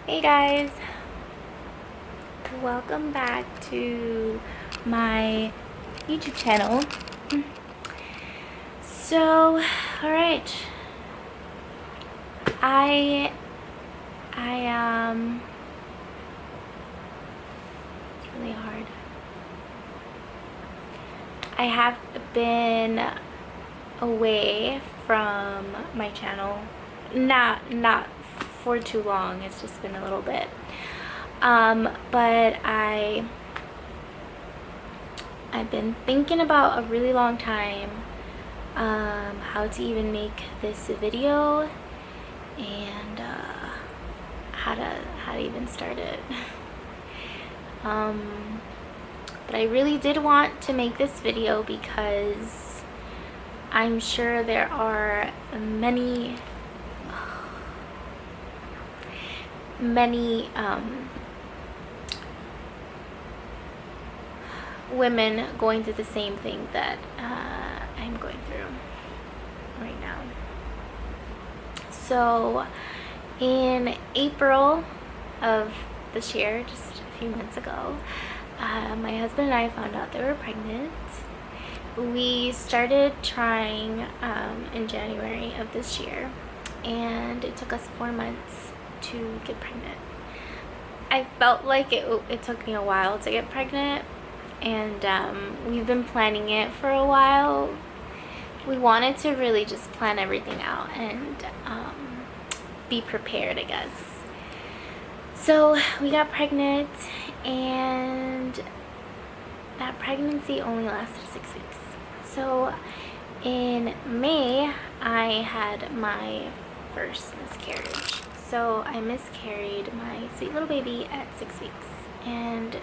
Hey guys, welcome back to my YouTube channel. So, alright, I it's really hard. I have been away from my channel, not for too long. It's just been a little bit. But I've been thinking about a really long time how to even make this video and how to even start it. But I really did want to make this video because I'm sure there are many women going through the same thing that I'm going through right now. So in April of this year, just a few months ago, my husband and I found out that we were pregnant. We started trying in January of this year, and it took us 4 months to get pregnant. I felt like it took me a while to get pregnant, and we've been planning it for a while. We wanted to really just plan everything out and be prepared, I guess. So we got pregnant, and that pregnancy only lasted 6 weeks. So in May, I had my first miscarriage. So I miscarried my sweet little baby at 6 weeks, and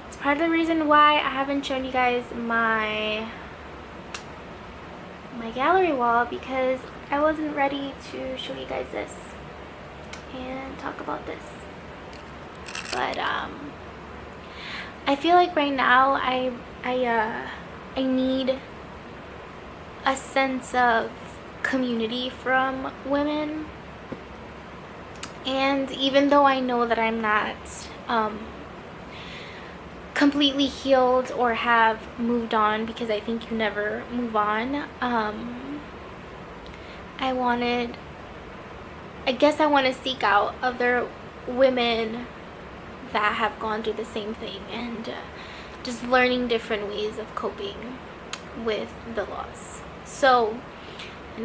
it's part of the reason why I haven't shown you guys my gallery wall, because I wasn't ready to show you guys this and talk about this. But I feel like right now I need a sense of community from women. And even though I know that I'm not completely healed or have moved on, because I think you never move on, I guess I want to seek out other women that have gone through the same thing, and just learning different ways of coping with the loss. So in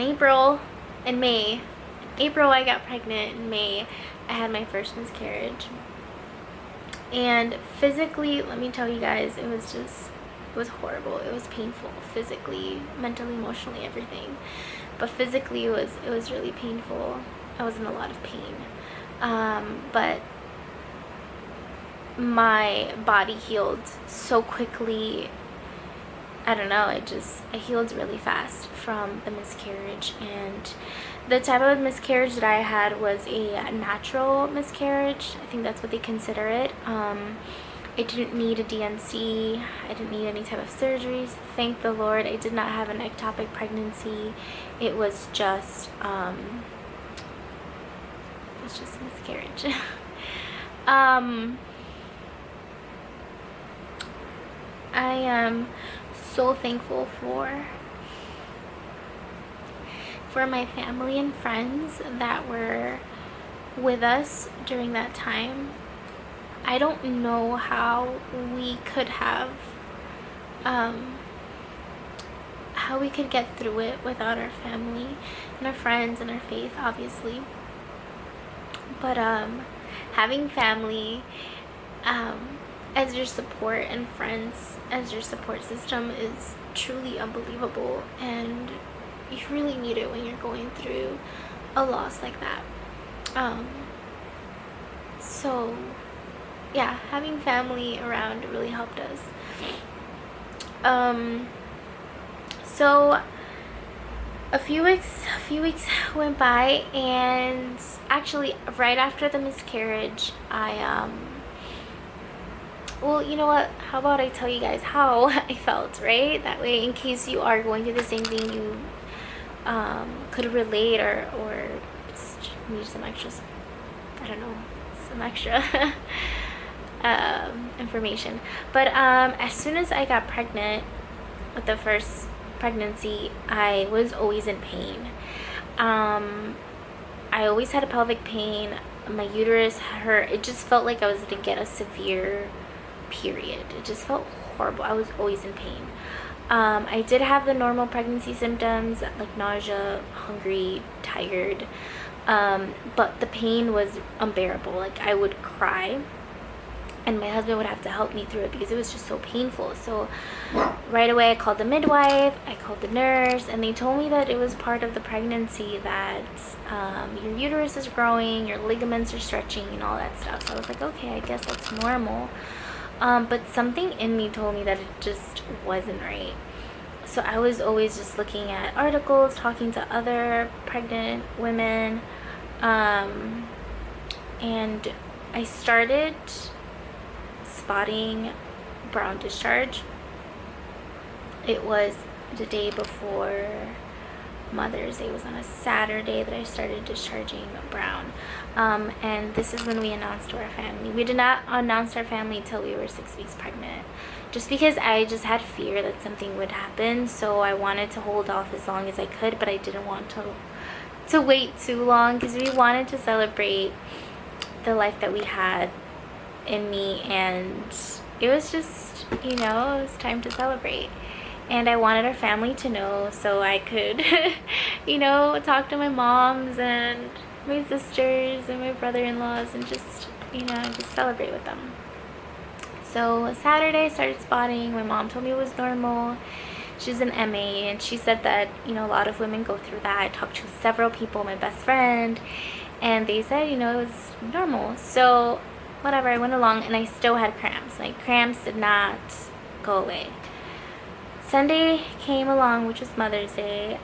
May I got pregnant. In May I had my first miscarriage, and physically, let me tell you guys, it was horrible. It was painful, physically, mentally, emotionally, everything. But physically it was really painful. I was in a lot of pain, but my body healed so quickly. I don't know, I healed really fast from the miscarriage. And the type of miscarriage that I had was a natural miscarriage. I think that's what they consider it. I didn't need a DNC. I didn't need any type of surgeries. Thank the Lord. I did not have an ectopic pregnancy. It was just a miscarriage. I am so thankful for my family and friends that were with us during that time. I don't know how we could have how we could get through it without our family and our friends and our faith, obviously. But having family as your support and friends as your support system is truly unbelievable, and you really need it when you're going through a loss like that. So yeah, having family around really helped us. So a few weeks went by, and actually right after the miscarriage, well, you know what, how about I tell you guys how I felt, right? That way, in case you are going through the same thing, you could relate or just need some extra, I don't know, some extra information. But as soon as I got pregnant with the first pregnancy, I was always in pain. I always had a pelvic pain. My uterus hurt. It just felt like I was going to get a severe period. It just felt horrible. I was always in pain. I did have the normal pregnancy symptoms like nausea, hungry, tired, but the pain was unbearable. Like, I would cry and my husband would have to help me through it because it was just so painful. So right away I called the midwife, I called the nurse, and they told me that it was part of the pregnancy, that your uterus is growing, your ligaments are stretching and all that stuff. So I was like, okay, I guess that's normal. But something in me told me that it just wasn't right. So I was always just looking at articles, talking to other pregnant women, and I started spotting brown discharge. It was the day before Mother's Day. It was on a Saturday that I started discharging brown. And this is when we announced to our family. We did not announce to our family until we were 6 weeks pregnant, just because I just had fear that something would happen. So I wanted to hold off as long as I could, but I didn't want to wait too long, because we wanted to celebrate the life that we had in me, and it was just, it was time to celebrate. And I wanted our family to know so I could talk to my moms and my sisters and my brother-in-laws and just just celebrate with them. So Saturday I started spotting. My mom told me it was normal. She's an MA, and she said that a lot of women go through that. I talked to several people, my best friend, and they said it was normal. So whatever, I went along, and I still had cramps. My cramps did not go away. Sunday came along, which was Mother's Day.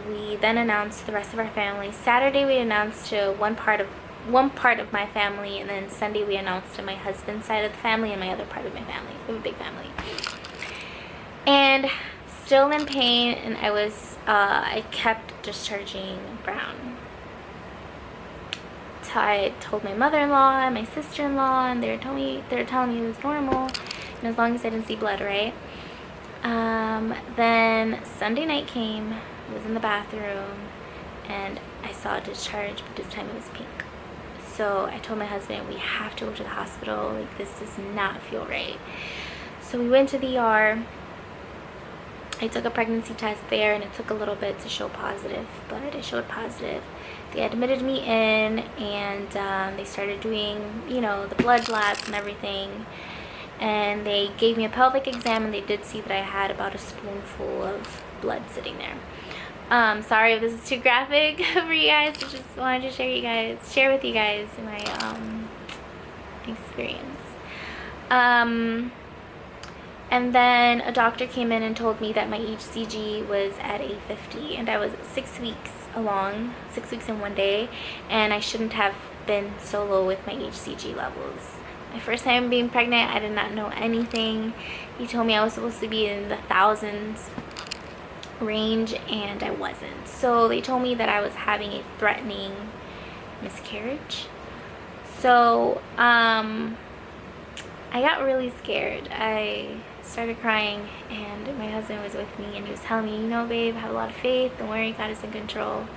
We then announced to the rest of our family. Saturday we announced to one part of my family, and then Sunday we announced to my husband's side of the family and my other part of my family. We have a big family. And still in pain, and I kept discharging brown. So I told my mother-in-law and my sister-in-law, and they were telling me it was normal, and as long as I didn't see blood, right? Then Sunday night came. I was in the bathroom and I saw a discharge, but this time it was pink. So I told my husband, we have to go to the hospital. Like, this does not feel right. So we went to the ER. I took a pregnancy test there, and it took a little bit to show positive, but it showed positive. They admitted me in, and they started doing, the blood labs and everything. And they gave me a pelvic exam, and they did see that I had about a spoonful of blood sitting there. Sorry if this is too graphic for you guys. I just wanted to share with you guys my experience. And then a doctor came in and told me that my HCG was at 850, and I was 6 weeks along, 6 weeks in 1 day, and I shouldn't have been so low with my HCG levels. My first time being pregnant, I did not know anything. He told me I was supposed to be in the thousands range, and I wasn't. So they told me that I was having a threatening miscarriage. So I got really scared. I started crying, and my husband was with me, and he was telling me, babe, have a lot of faith, don't worry, God is in control.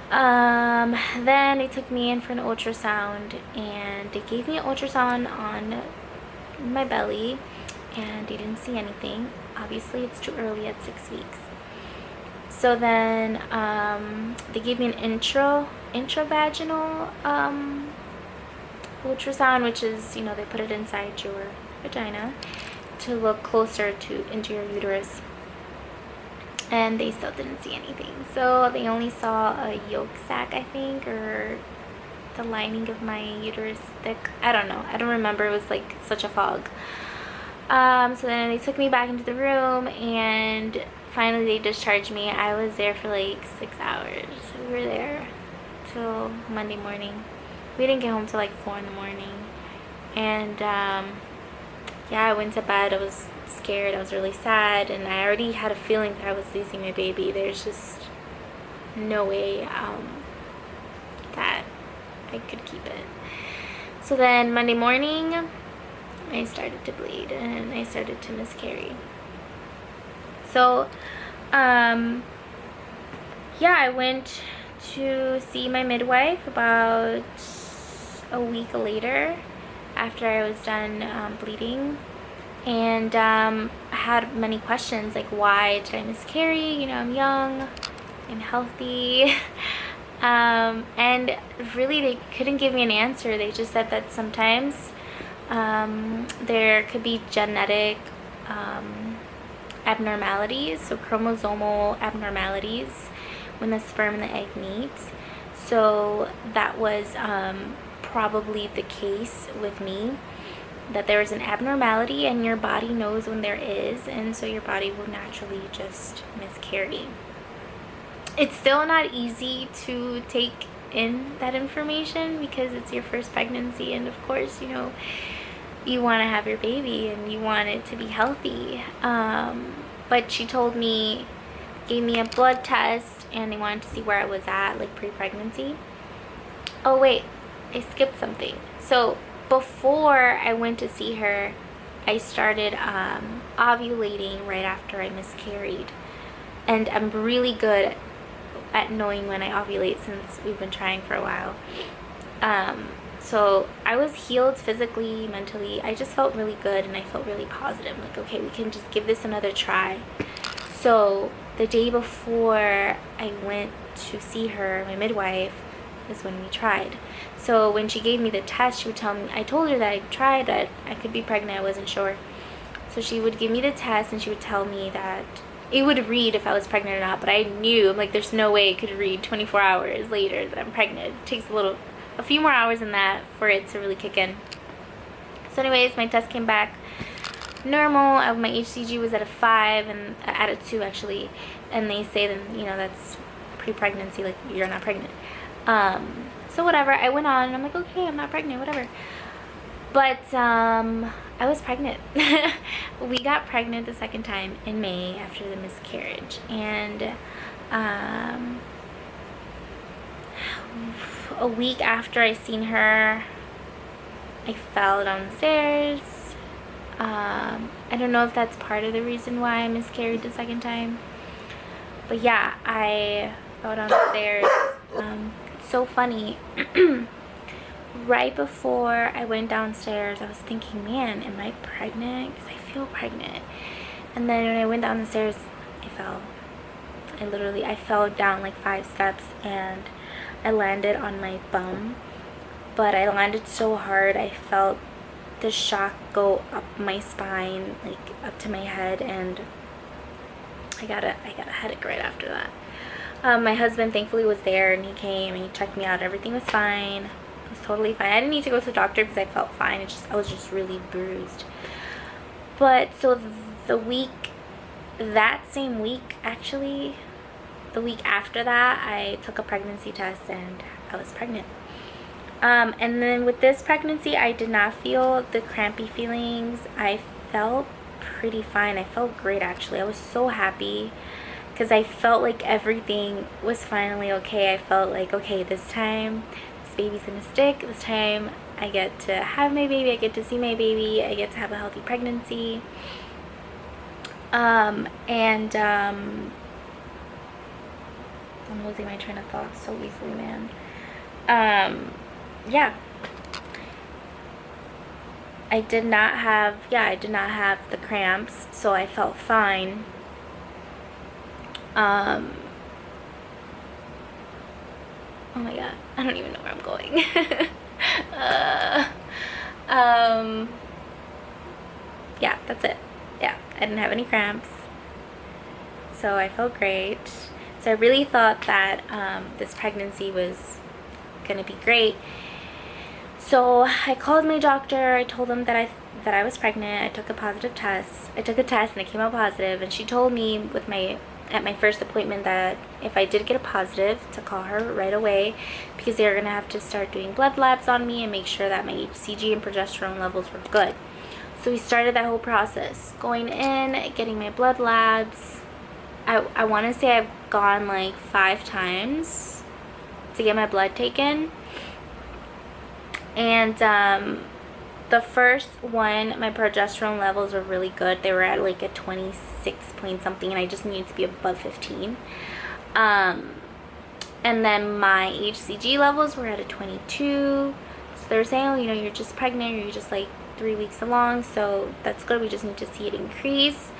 Then they took me in for an ultrasound, and they gave me an ultrasound on my belly, and they didn't see anything. Obviously it's too early at 6 weeks. So then they gave me an intravaginal ultrasound, which is, they put it inside your vagina to look closer into your uterus. And they still didn't see anything. So they only saw a yolk sac, I think, or the lining of my uterus thick. I don't know. I don't remember. It was like such a fog. So then they took me back into the room, and finally they discharged me. I was there for like 6 hours. We were there till Monday morning. We didn't get home till like 4 in the morning. And yeah, I went to bed. I was scared. I was really sad, and I already had a feeling that I was losing my baby. There's just no way that I could keep it. So then Monday morning, I started to bleed and I started to miscarry. So, yeah, I went to see my midwife about a week later after I was done bleeding. And I had many questions, like, why did I miscarry? You know, I'm young, I'm healthy. And really they couldn't give me an answer. They just said that sometimes there could be genetic abnormalities, so chromosomal abnormalities when the sperm and the egg meet. So that was probably the case with me, that there is an abnormality and your body knows when there is, and so your body will naturally just miscarry. It's still not easy to take in that information because it's your first pregnancy, and of course, you know, you want to have your baby and you want it to be healthy. But she told me, gave me a blood test, and they wanted to see where I was at, like pre-pregnancy. Oh wait, I skipped something. So before I went to see her, I started ovulating right after I miscarried. And I'm really good at knowing when I ovulate since we've been trying for a while. So I was healed physically, mentally. I just felt really good and I felt really positive. Like, okay, we can just give this another try. So the day before I went to see her, my midwife, is when we tried. So when she gave me the test, she would tell me, I told her that I tried, that I could be pregnant, I wasn't sure. So she would give me the test and she would tell me that it would read if I was pregnant or not, but I knew, I'm like, there's no way it could read 24 hours later that I'm pregnant. It takes a few more hours than that for it to really kick in. So anyways, my test came back normal. My HCG was at a 5 and at a 2 actually, and they say that, you know, that's pre-pregnancy, like you're not pregnant. So whatever, I went on and I'm like, okay, I'm not pregnant, whatever. But I was pregnant. We got pregnant the second time in May after the miscarriage, and a week after I seen her, I fell down the stairs. I don't know if that's part of the reason why I miscarried the second time, but yeah, I fell down the stairs. It's so funny. Right before I went downstairs, I was thinking, man, am I pregnant? Because I feel pregnant. And then when I went down the stairs, I fell. I fell down like 5 steps and I landed on my bum. But I landed so hard, I felt the shock go up my spine, like up to my head, and I got a headache right after that. My husband thankfully was there and he came and he checked me out. Everything was fine. It was totally fine. I didn't need to go to the doctor because I felt fine. I was just really bruised. But so that same week, actually, the week after that, I took a pregnancy test and I was pregnant. And then with this pregnancy, I did not feel the crampy feelings. I felt pretty fine. I felt great, actually. I was so happy because I felt like everything was finally okay. I felt like, okay, this time this baby's gonna stick. This time I get to have my baby. I get to see my baby. I get to have a healthy pregnancy. I'm losing my train of thought so easily, man. Yeah, I did not have the cramps, so I felt fine. Oh my god, I don't even know where I'm going. Yeah, that's it. Yeah, I didn't have any cramps, so I felt great. So I really thought that this pregnancy was gonna be great. So I called my doctor. I told them that I was pregnant. I took a positive test. I took a test and it came out positive, and she told me at my first appointment that if I did get a positive, to call her right away because they were gonna have to start doing blood labs on me and make sure that my HCG and progesterone levels were good. So we started that whole process, going in, getting my blood labs. I want to say I've gone like 5 times to get my blood taken. And the first one, my progesterone levels were really good. They were at like a 26 point something, and I just needed to be above 15. And then my HCG levels were at a 22. So they were saying, oh, you know, you're just pregnant, or you're just like 3 weeks along, so that's good. We just need to see it increase.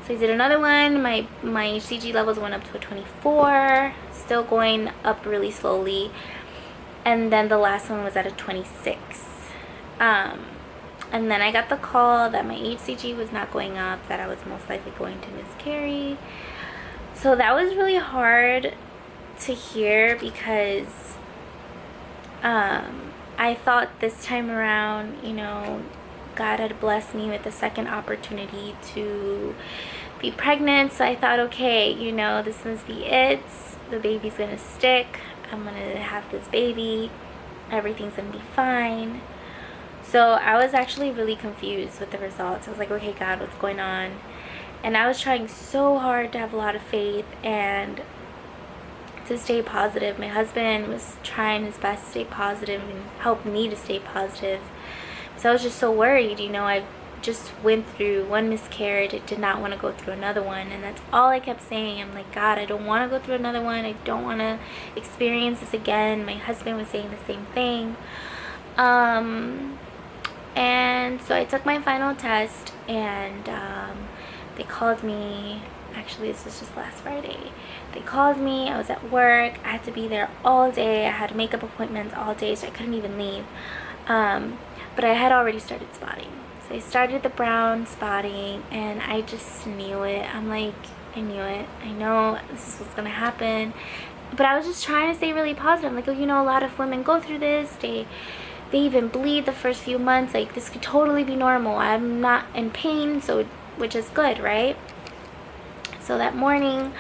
So I did another one. My HCG levels went up to a 24, still going up really slowly. And then the last one was at a 26. And then I got the call that my HCG was not going up, that I was most likely going to miscarry. So that was really hard to hear, because I thought this time around, you know, God had blessed me with a second opportunity to be pregnant. So I thought, okay, you know, this must be it. The baby's gonna stick. I'm gonna have this baby. Everything's gonna be fine. So I was actually really confused with the results. I was like, okay, God, what's going on? And I was trying so hard to have a lot of faith and to stay positive. My husband was trying his best to stay positive and help me to stay positive. So I was just so worried, you know. I just went through one miscarriage. I did not want to go through another one, and that's all I kept saying. I'm like, God, I don't want to go through another one. I don't want to experience this again. My husband was saying the same thing. And so I took my final test, and they called me. Actually, this was just last Friday. They called me. I was at work. I had to be there all day. I had makeup appointments all day, so I couldn't even leave. But I had already started spotting. So I started the brown spotting, and I just knew it. I'm like, I knew it. I know this is what's going to happen. But I was just trying to stay really positive. I'm like, oh, you know, a lot of women go through this. They even bleed the first few months. Like, this could totally be normal. I'm not in pain, so which is good, right? So that morning,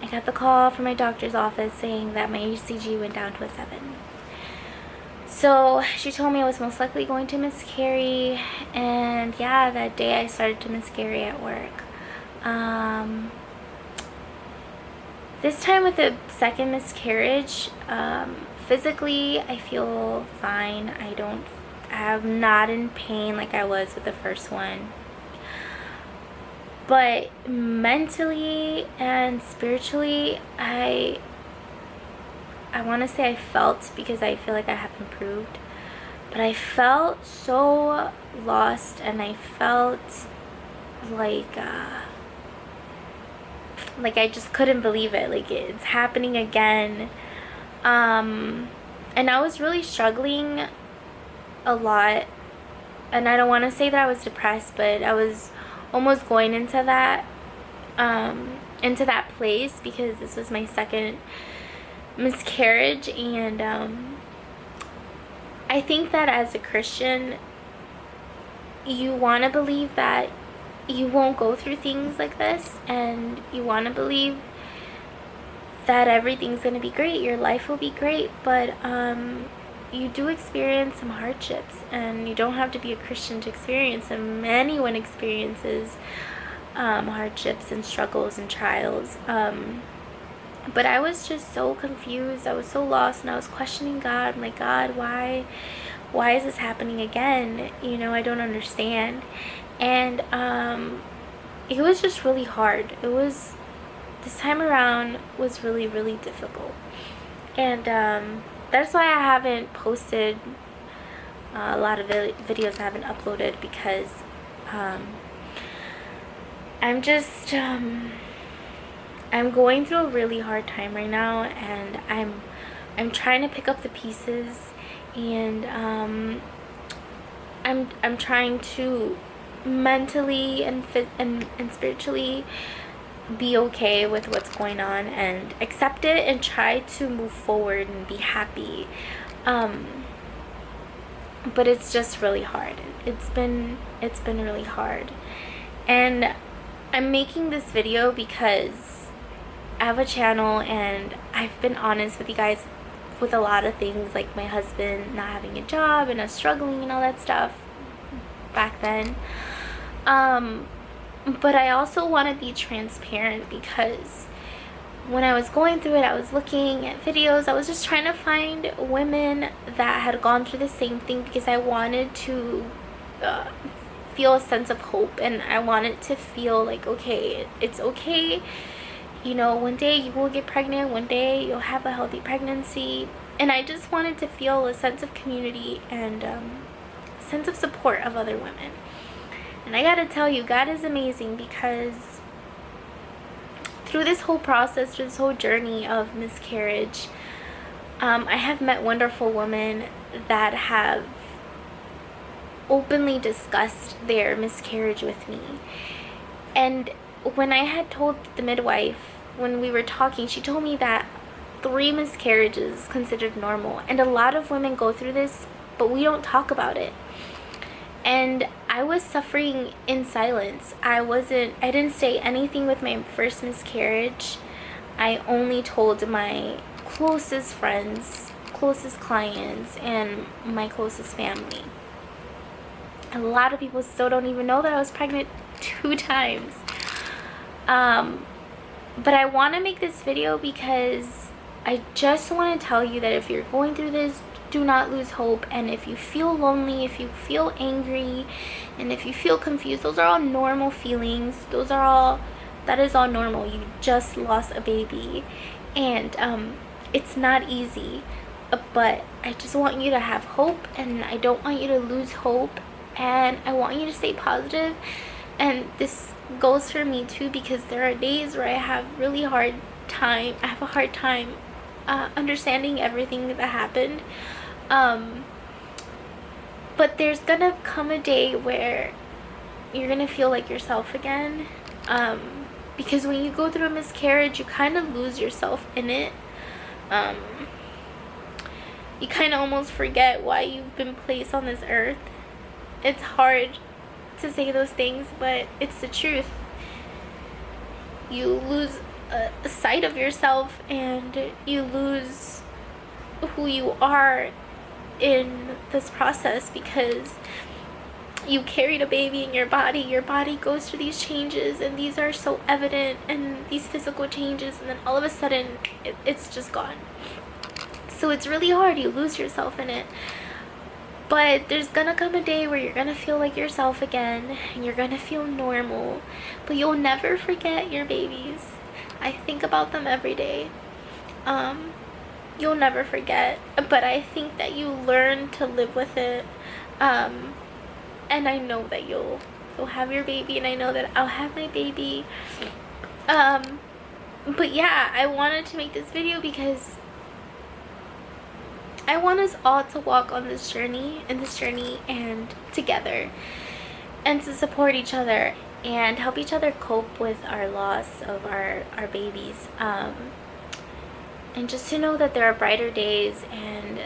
I got the call from my doctor's office saying that my HCG went down to a 7. So she told me I was most likely going to miscarry, and yeah, that day I started to miscarry at work. This time with the second miscarriage, physically I feel fine. I'm not in pain like I was with the first one. But mentally and spiritually, I want to say I felt, because I feel like I have improved, but I felt so lost, and I felt like I just couldn't believe it. Like, it's happening again. And I was really struggling a lot, and I don't want to say that I was depressed, but I was almost going into that place, because this was my second miscarriage. And I think that as a Christian, you want to believe that you won't go through things like this, and you want to believe that everything's going to be great, your life will be great. But you do experience some hardships, and you don't have to be a Christian to experience them. Anyone experiences hardships and struggles and trials. But I was just so confused. I was so lost, and I was questioning God. I'm like, God, why is this happening again? You know, I don't understand. And it was just really hard. This time around was really, really difficult. And that's why I haven't posted a lot of videos. I haven't uploaded, because I'm just I'm going through a really hard time right now, and I'm trying to pick up the pieces, and I'm trying to mentally and spiritually be okay with what's going on, and accept it, and try to move forward and be happy. But it's just really hard. It's been really hard. And I'm making this video because I have a channel, and I've been honest with you guys with a lot of things, like my husband not having a job and us struggling and all that stuff back then. But I also want to be transparent, because when I was going through it, I was looking at videos. I was just trying to find women that had gone through the same thing, because I wanted to uh, feel a sense of hope, and I wanted to feel like, okay, it's okay. You know, one day you will get pregnant, one day you'll have a healthy pregnancy. And I just wanted to feel a sense of community and sense of support of other women. And I gotta tell you, God is amazing, because through this whole process, through this whole journey of miscarriage, I have met wonderful women that have openly discussed their miscarriage with me. And when I had told the midwife, when we were talking, she told me that 3 miscarriages is considered normal. And a lot of women go through this, but we don't talk about it. And I was suffering in silence. I didn't say anything with my first miscarriage. I only told my closest friends, closest clients, and my closest family. A lot of people still don't even know that I was pregnant 2 times. But I want to make this video because I just want to tell you that if you're going through this, do not lose hope. And if you feel lonely, if you feel angry, and if you feel confused, those are all normal feelings. That is all normal. You just lost a baby, and it's not easy, but I just want you to have hope, and I don't want you to lose hope, and I want you to stay positive. And this goes for me too, because there are days where I have a hard time understanding everything that happened. But there's gonna come a day where you're gonna feel like yourself again, because when you go through a miscarriage, you kind of lose yourself in it. You kind of almost forget why you've been placed on this earth. It's hard to say those things, but it's the truth. You lose a sight of yourself, and you lose who you are in this process, because you carried a baby in your body. Your body goes through these changes, and these are so evident, and these physical changes, and then all of a sudden it's just gone. So it's really hard. You lose yourself in it. But there's gonna come a day where you're gonna feel like yourself again, and you're gonna feel normal, but you'll never forget your babies. I think about them every day. You'll never forget, but I think that you learn to live with it. And I know that you'll have your baby, and I know that I'll have my baby. But yeah, I wanted to make this video because I want us all to walk on this journey, and together, and to support each other and help each other cope with our loss of our babies. And just to know that there are brighter days, and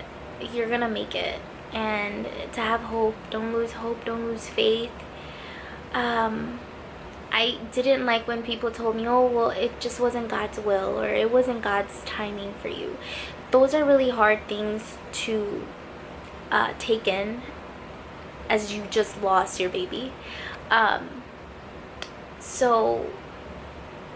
you're gonna make it, and to have hope. Don't lose hope, don't lose faith. I didn't like when people told me, oh, well, it just wasn't God's will, or it wasn't God's timing for you. Those are really hard things to take in, as you just lost your baby. So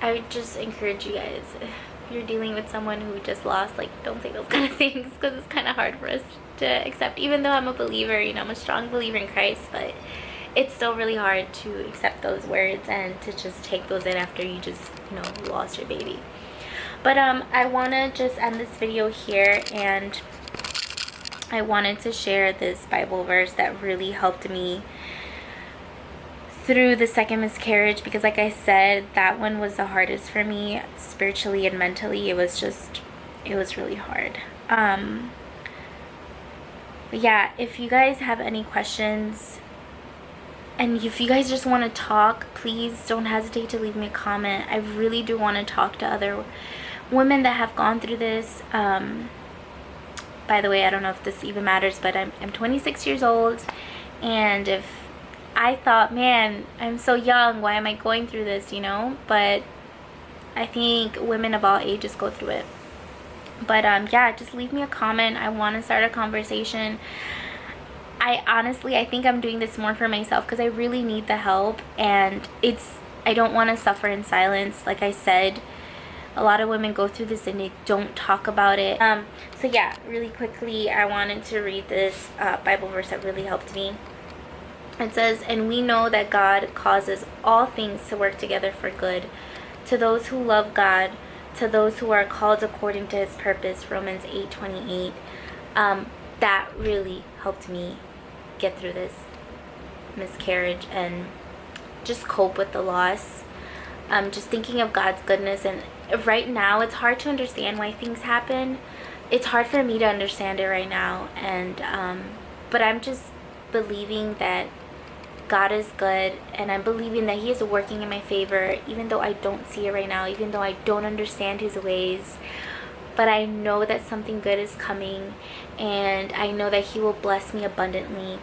I would just encourage you guys, if you're dealing with someone who just lost, like, don't say those kind of things, because it's kind of hard for us to accept. Even though I'm a believer, you know, I'm a strong believer in Christ, but it's still really hard to accept those words and to just take those in after you just, you know, lost your baby. But I want to just end this video here, and I wanted to share this Bible verse that really helped me through the second miscarriage, because like I said, that one was the hardest for me spiritually and mentally. It was really hard. But yeah, if you guys have any questions, and if you guys just want to talk, please don't hesitate to leave me a comment. I really do want to talk to other women that have gone through this. By the way, I don't know if this even matters, but I'm 26 years old, and if I thought, man, I'm so young, why am I going through this, you know? But I think women of all ages go through it. But yeah, just leave me a comment. I want to start a conversation. I think I'm doing this more for myself, because I really need the help, and I don't want to suffer in silence. Like I said, A lot of women go through this and they don't talk about it. So yeah, really quickly, I wanted to read this Bible verse that really helped me. It says, "And we know that God causes all things to work together for good, to those who love God, to those who are called according to his purpose." Romans 8:28. That really helped me get through this miscarriage and just cope with the loss. Just thinking of God's goodness. And right now, it's hard to understand why things happen. It's hard for me to understand it right now. And but I'm just believing that God is good, and I'm believing that he is working in my favor, even though I don't see it right now, even though I don't understand his ways. But I know that something good is coming, and I know that he will bless me abundantly.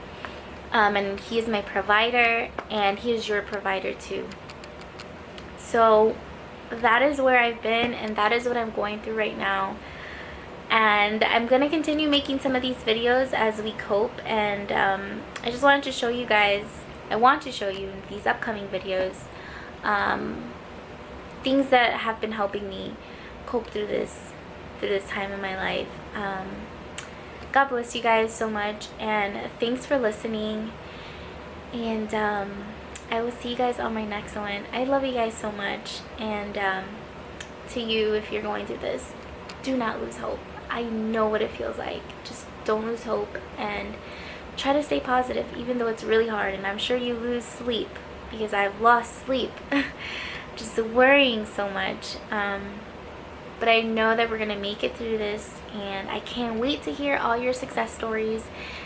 And he is my provider, and he is your provider too. So that is where I've been, and that is what I'm going through right now. And I'm going to continue making some of these videos as we cope. And I just wanted to show you guys, I want to show you in these upcoming videos, things that have been helping me cope through this time in my life. God bless you guys so much, and thanks for listening. And I will see you guys on my next one. I love you guys so much. And to you, if you're going through this, do not lose hope. I know what it feels like. Just don't lose hope, and try to stay positive, even though it's really hard. And I'm sure you lose sleep, because I've lost sleep just worrying so much. But I know that we're going to make it through this, and I can't wait to hear all your success stories,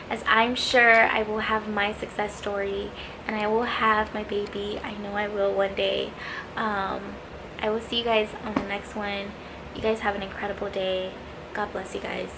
as I'm sure I will have my success story, and I will have my baby. I know I will one day. I will see you guys on the next one. You guys have an incredible day. God bless you guys.